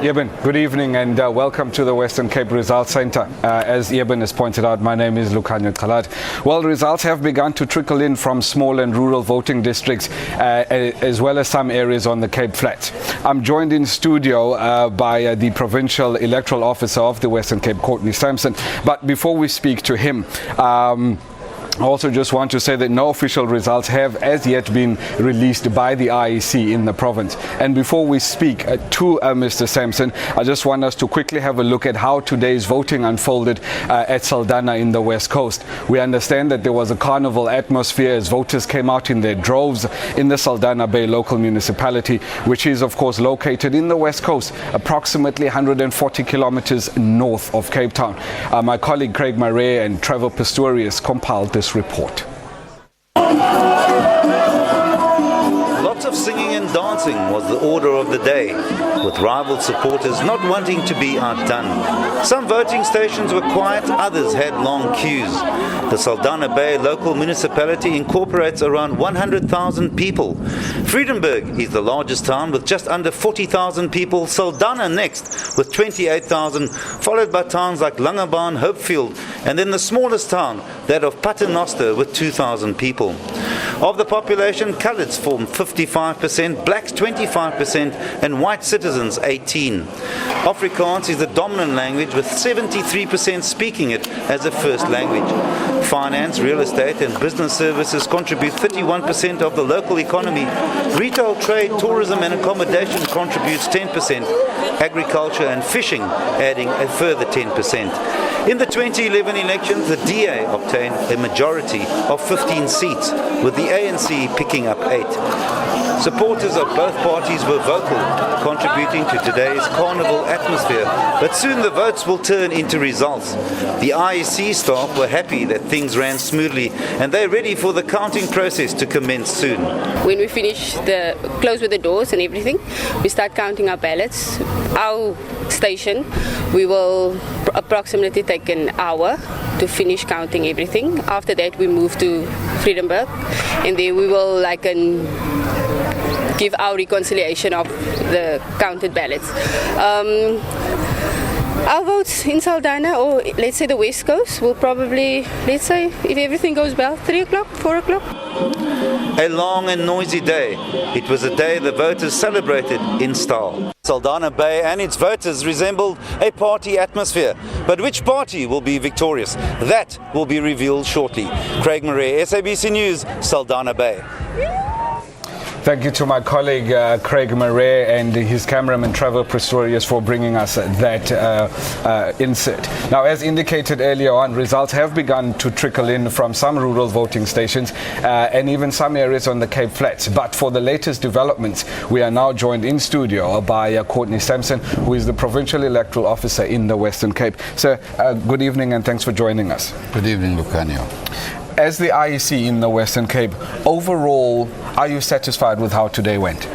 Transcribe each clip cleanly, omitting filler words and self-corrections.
Eben, good evening and welcome to the Western Cape Results Centre. As Eben has pointed out, my name is Lukhanya Khalad. Well, results have begun to trickle in from small and rural voting districts as well as some areas on the Cape Flats. I'm joined in studio by the Provincial Electoral Officer of the Western Cape, Courtney Sampson. But before we speak to him, I also just want to say that no official results have as yet been released by the IEC in the province. And before we speak to Mr. Sampson, I just want us to quickly have a look at how today's voting unfolded at Saldanha in the West Coast. We understand that there was a carnival atmosphere as voters came out in their droves in the Saldanha Bay local municipality, which is of course located in the West Coast, approximately 140 kilometers north of Cape Town. My colleague Craig Murray and Trevor Pistorius compiled this report. Lots of singing and dancing was the order of the day, with rival supporters not wanting to be outdone. Some voting stations were quiet, others had long queues. The Saldanha Bay local municipality incorporates around 100,000 people. Vredenburg is the largest town with just under 40,000 people. Saldanha next with 28,000, followed by towns like Langebaan, Hopefield, and then the smallest town, that of Paternoster, with 2,000 people. Of the population, coloureds form 55%, blacks 25%, and white citizens 18%. Afrikaans is the dominant language, with 73% speaking it as a first language. Finance, real estate and business services contribute 31% of the local economy. Retail, trade, tourism and accommodation contributes 10%. Agriculture and fishing adding a further 10%. In the 2011 elections, the DA obtained a majority of 15 seats, with the ANC picking up 8. Supporters of both parties were vocal, contributing to today's carnival atmosphere, but soon the votes will turn into results. The IEC staff were happy that things ran smoothly, and they're ready for the counting process to commence soon. When we close with the doors and everything, we start counting our ballots. Our station, we will approximately take an hour to finish counting everything. After that, we move to Vredenburg, and then we will give our reconciliation of the counted ballots. Our votes in Saldanha, or let's say the West Coast, will probably, let's say, if everything goes well, 3 o'clock, 4 o'clock. A long and noisy day. It was a day the voters celebrated in style. Saldanha Bay and its voters resembled a party atmosphere. But which party will be victorious? That will be revealed shortly. Craig Murray, SABC News, Saldanha Bay. Thank you to my colleague Craig Murray and his cameraman Trevor Pistorius for bringing us that insert. Now, as indicated earlier on, results have begun to trickle in from some rural voting stations and even some areas on the Cape Flats. But for the latest developments, we are now joined in studio by Courtney Sampson, who is the Provincial Electoral Officer in the Western Cape. Sir, good evening and thanks for joining us. Good evening, Lukhanya. As the IEC in the Western Cape, overall, are you satisfied with how today went?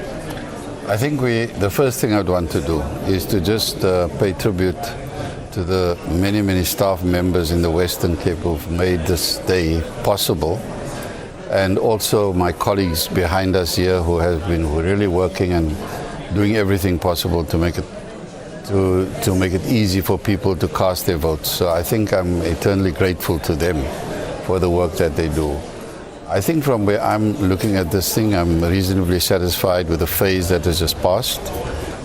I think the first thing I'd want to do is to just pay tribute to the many staff members in the Western Cape who've made this day possible, and also my colleagues behind us here who have been really working and doing everything possible to make it easy for people to cast their votes. So I think I'm eternally grateful to them for the work that they do. I think from where I'm looking at this thing, I'm reasonably satisfied with the phase that has just passed.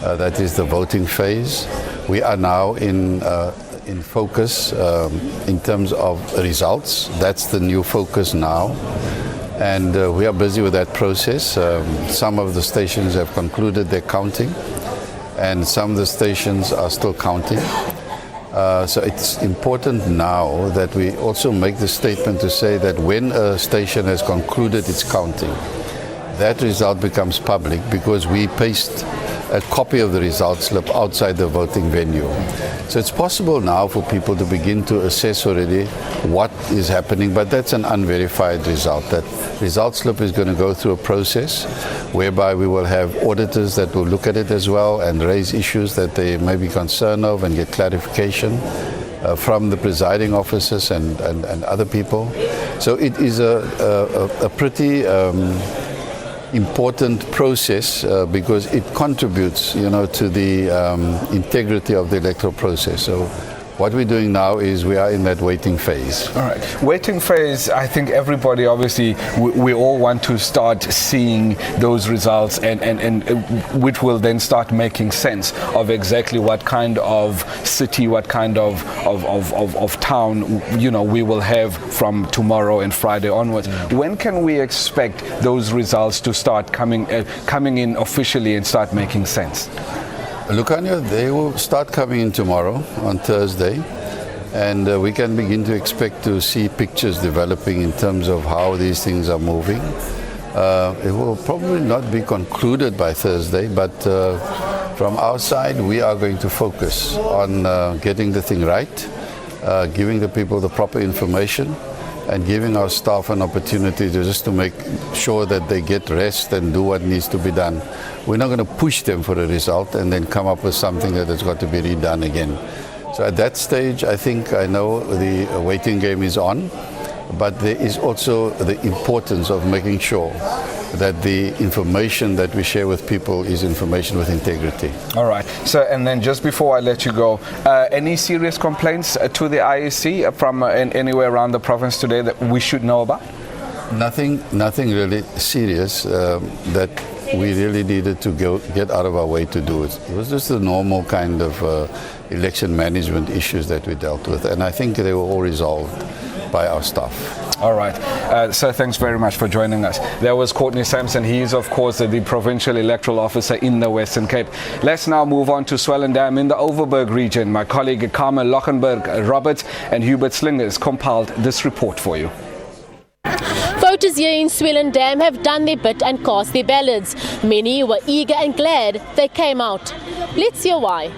That is the voting phase. We are now in focus in terms of results. That's the new focus now. And we are busy with that process. Some of the stations have concluded their counting, and some of the stations are still counting. So it's important now that we also make the statement to say that when a station has concluded its counting, that result becomes public, because we paste a copy of the result slip outside the voting venue. So it's possible now for people to begin to assess already what is happening, but that's an unverified result. That result slip is going to go through a process whereby we will have auditors that will look at it as well and raise issues that they may be concerned of and get clarification from the presiding officers and other people. So it is a pretty important process because it contributes, to the integrity of the electoral process. So what we're doing now is we are in that waiting phase. All right. Waiting phase, I think everybody, obviously, we all want to start seeing those results and which will then start making sense of exactly what kind of city, what kind of town, we will have from tomorrow and Friday onwards. When can we expect those results to start coming in officially and start making sense? Lucanio, they will start coming in tomorrow on Thursday, and we can begin to expect to see pictures developing in terms of how these things are moving. It will probably not be concluded by Thursday, but from our side we are going to focus on getting the thing right, giving the people the proper information, and giving our staff an opportunity to make sure that they get rest and do what needs to be done. We're not going to push them for a result and then come up with something that has got to be redone again. So at that stage, I know the waiting game is on, but there is also the importance of making sure that the information that we share with people is information with integrity. All right. So, and then just before I let you go, any serious complaints to the IEC from anywhere around the province today that we should know about? Nothing really serious that we really needed to get out of our way to do it. It was just the normal kind of election management issues that we dealt with, and I think they were all resolved by our staff. All right. Sir, thanks very much for joining us. There was Courtney Sampson. He is, of course, the Provincial Electoral Officer in the Western Cape. Let's now move on to Swellendam in the Overberg region. My colleague Carmel Lochenberg-Roberts and Hubert Slingers compiled this report for you. Voters here in Swellendam have done their bit and cast their ballots. Many were eager and glad they came out. Let's hear why.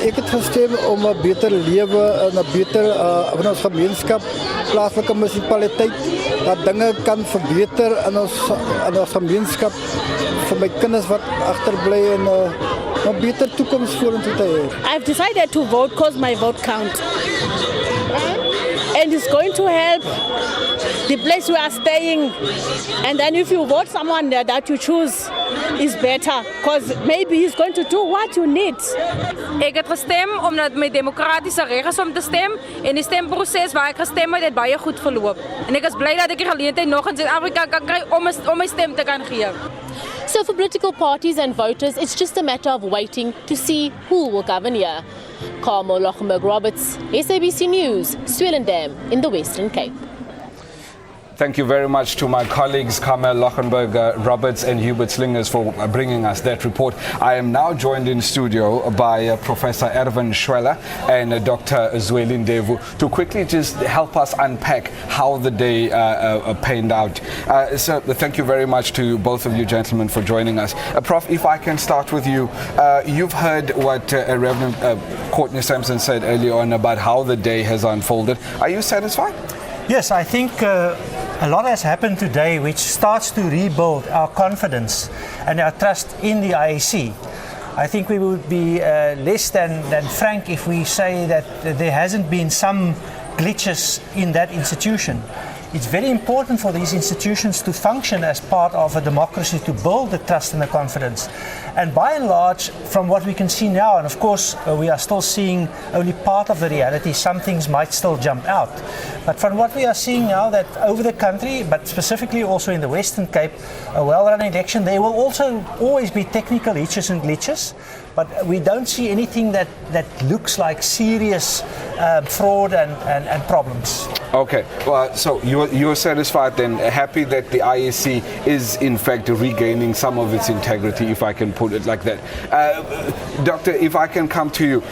Ik het gestem om een beter leven en een beter van ons gemeenschap, plaatselijke municipaliteit, dat dingen kan verbeteren in ons gemeenschap, voor mijn kinders wat achterblijven en een betere toekomst voor ons te hebben. I've decided to vote because my vote counts. And it's going to help the place we are staying. And then if you vote someone that you choose is better, because maybe he's going to do what you need. Ek het gestem omdat my demokratiese reg is om te stem en die stemproses waar ek gestem het baie goed verloop. En ek is bly dat ek die geleentheid nog in Suid-Afrika kan kry om my stem te kan gee. So for political parties and voters, it's just a matter of waiting to see who will govern here. Carmel Lochenberg-Roberts, SABC News, Swellendam in the Western Cape. Thank you very much to my colleagues Carmel Lochenberg-Roberts and Hubert Slingers for bringing us that report. I am now joined in studio by Professor Erwin Schweller and Dr. Zwelin to quickly just help us unpack how the day panned out. So thank you very much to both of you gentlemen for joining us. Prof, if I can start with you. You've heard what Reverend Courtney Sampson said earlier on about how the day has unfolded. Are you satisfied? Yes, I think a lot has happened today which starts to rebuild our confidence and our trust in the IEC. I think we would be less than frank if we say that there hasn't been some glitches in that institution. It's very important for these institutions to function as part of a democracy to build the trust and the confidence. And by and large, from what we can see now, and of course we are still seeing only part of the reality, some things might still jump out. But from what we are seeing now, that over the country, but specifically also in the Western Cape, a well-run election, there will also always be technical hitches and glitches, but we don't see anything that looks like serious fraud and problems. Okay, well, so you're satisfied then, happy that the IEC is in fact regaining some of its integrity, if I can put it like that. Doctor, if I can come to you,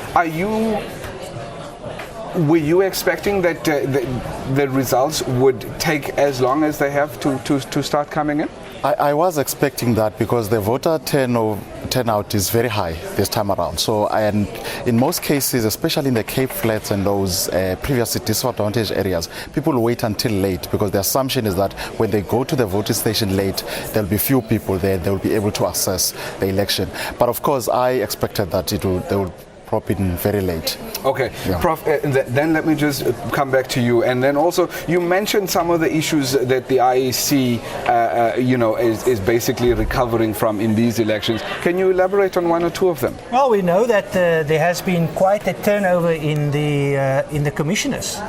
were you expecting that the results would take as long as they have to start coming in? I was expecting that because the voter turnout is very high this time around. So, and in most cases, especially in the Cape Flats and those previously disadvantaged areas, people wait until late because the assumption is that when they go to the voting station late, there'll be few people there, they'll be able to access the election. But of course, I expected that prop in very late. Okay, Yeah. Prof, then let me just come back to you. And then also, you mentioned some of the issues that the IEC, is basically recovering from in these elections. Can you elaborate on one or two of them? Well, we know that there has been quite a turnover in the commissioners.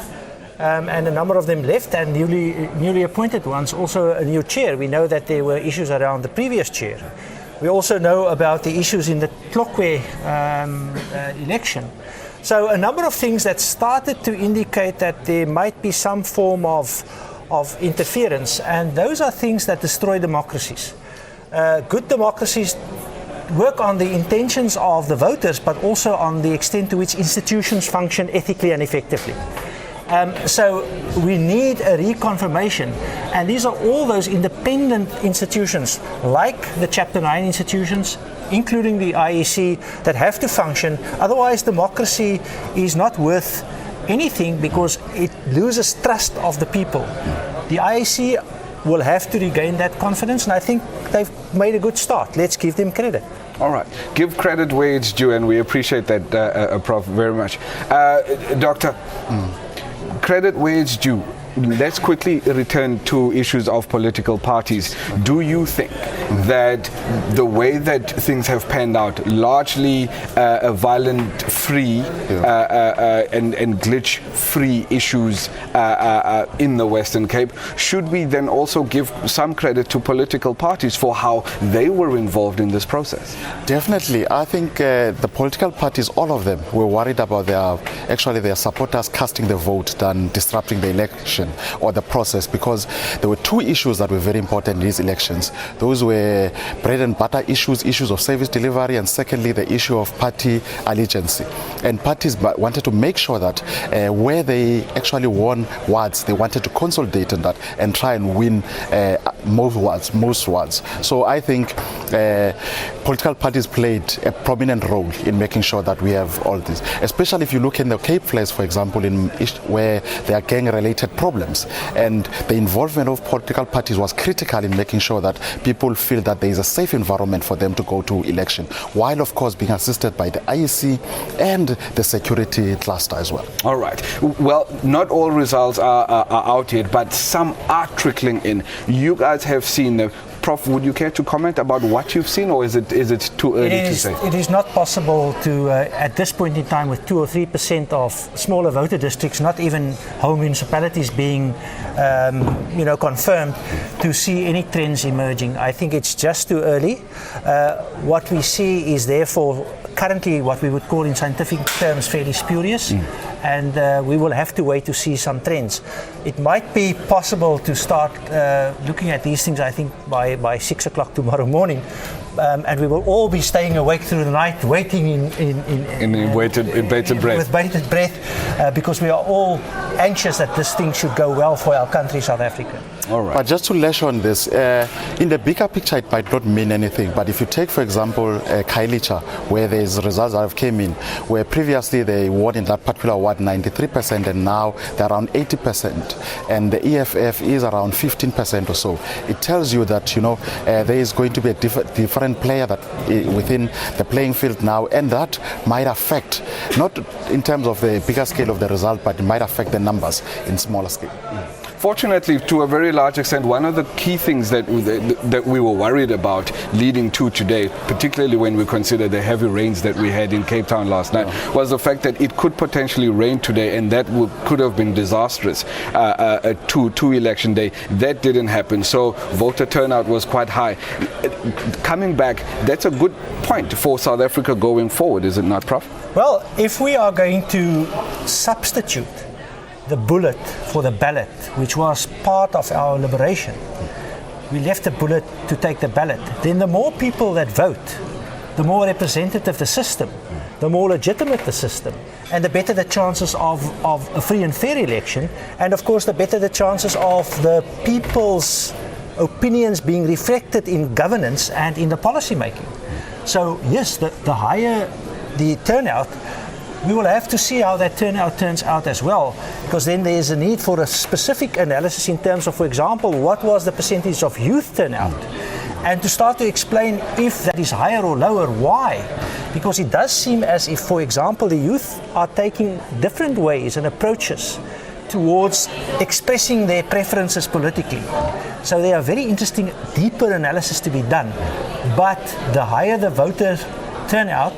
And a number of them left, and newly appointed ones, also a new chair. We know that there were issues around the previous chair. We also know about the issues in the Tlokwe election. So a number of things that started to indicate that there might be some form of interference, and those are things that destroy democracies. Good democracies work on the intentions of the voters, but also on the extent to which institutions function ethically and effectively. So we need a reconfirmation, and these are all those independent institutions like the Chapter 9 institutions, including the IEC, that have to function. Otherwise democracy is not worth anything because it loses trust of the people. The IEC will have to regain that confidence, and I think they've made a good start. Let's give them credit. All right. Give credit where it's due, and we appreciate that, Prof, very much. Doctor, credit where it's due. Let's quickly return to issues of political parties. Do you think that the way that things have panned out, largely violent-free and glitch-free issues in the Western Cape, should we then also give some credit to political parties for how they were involved in this process? Definitely. I think the political parties, all of them, were worried about their supporters casting the vote than disrupting the election or the process, because there were two issues that were very important in these elections. Those were bread and butter issues of service delivery, and secondly the issue of party allegiance. And parties wanted to make sure that where they actually won wards, they wanted to consolidate on that and try and win most wards. So I think political parties played a prominent role in making sure that we have all this, especially if you look in the Cape Flats, for example, where there are gang-related problems, and the involvement of political parties was critical in making sure that people feel that there is a safe environment for them to go to election, while of course being assisted by the IEC and the security cluster as well. All right. Well, not all results are out yet, but some are trickling in. You guys have seen them. Prof, would you care to comment about what you've seen, or is it too early to say? It is not possible to, at this point in time, with 2 or 3% of smaller voter districts, not even whole municipalities being, confirmed, to see any trends emerging. I think it's just too early. What we see is therefore currently what we would call in scientific terms fairly spurious, and we will have to wait to see some trends. It might be possible to start looking at these things, I think, by 6 o'clock tomorrow morning, and we will all be staying awake through the night, waiting in bated breath. With bated breath, because we are all anxious that this thing should go well for our country, South Africa. All right. But just to lash on this, in the bigger picture, it might not mean anything. But if you take, for example, Kailicha, where there's results that have came in, where previously they won in that particular ward 93%, and now they're around 80%, and the EFF is around 15% or so. It tells you that there is going to be a different player that within the playing field now, and that might affect, not in terms of the bigger scale of the result, but it might affect the numbers in smaller scale. Fortunately, to a very large extent, one of the key things that we were worried about leading to today, particularly when we consider the heavy rains that we had in Cape Town last night, was the fact that it could potentially rain today, and that could have been disastrous to election day. That didn't happen, so voter turnout was quite high. Coming back, that's a good point for South Africa going forward, is it not, Prof? Well, if we are going to substitute the bullet for the ballot, which was part of our liberation, we left the bullet to take the ballot, then the more people that vote, the more representative the system, the more legitimate the system, and the better the chances of a free and fair election, and of course the better the chances of the people's opinions being reflected in governance and in the policy making. So yes, the higher the turnout, we will have to see how that turnout turns out as well, because then there is a need for a specific analysis in terms of, for example, what was the percentage of youth turnout, and to start to explain if that is higher or lower, why. because it does seem as if, for example, the youth are taking different ways and approaches towards expressing their preferences politically. So there are very interesting, deeper analysis to be done. But the higher the voter turnout,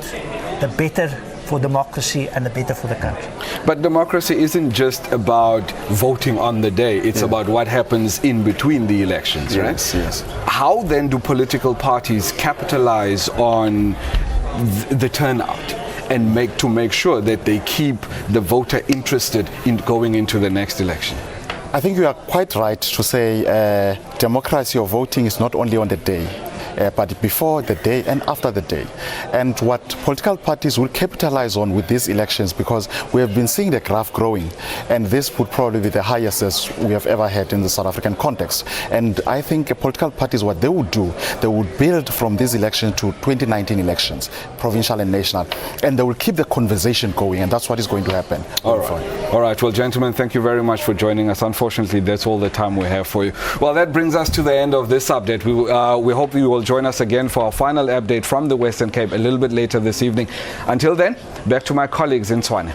the better for democracy and the better for the country. But democracy isn't just about voting on the day, it's about what happens in between the elections, right? Yes. How then do political parties capitalize on the turnout and make sure that they keep the voter interested in going into the next election? I think you are quite right to say democracy or voting is not only on the day, but before the day and after the day. And what political parties will capitalize on with these elections, because we have been seeing the graph growing, and this would probably be the highest as we have ever had in the South African context. And I think political parties, what they would do, they would build from this election to 2019 elections, provincial and national, and they will keep the conversation going, and that's what is going to happen. All right. Well, gentlemen, thank you very much for joining us. Unfortunately, that's all the time we have for you. Well, that brings us to the end of this update. We hope you will join us again for our final update from the Western Cape a little bit later this evening. Until then, back to my colleagues in Tshwane.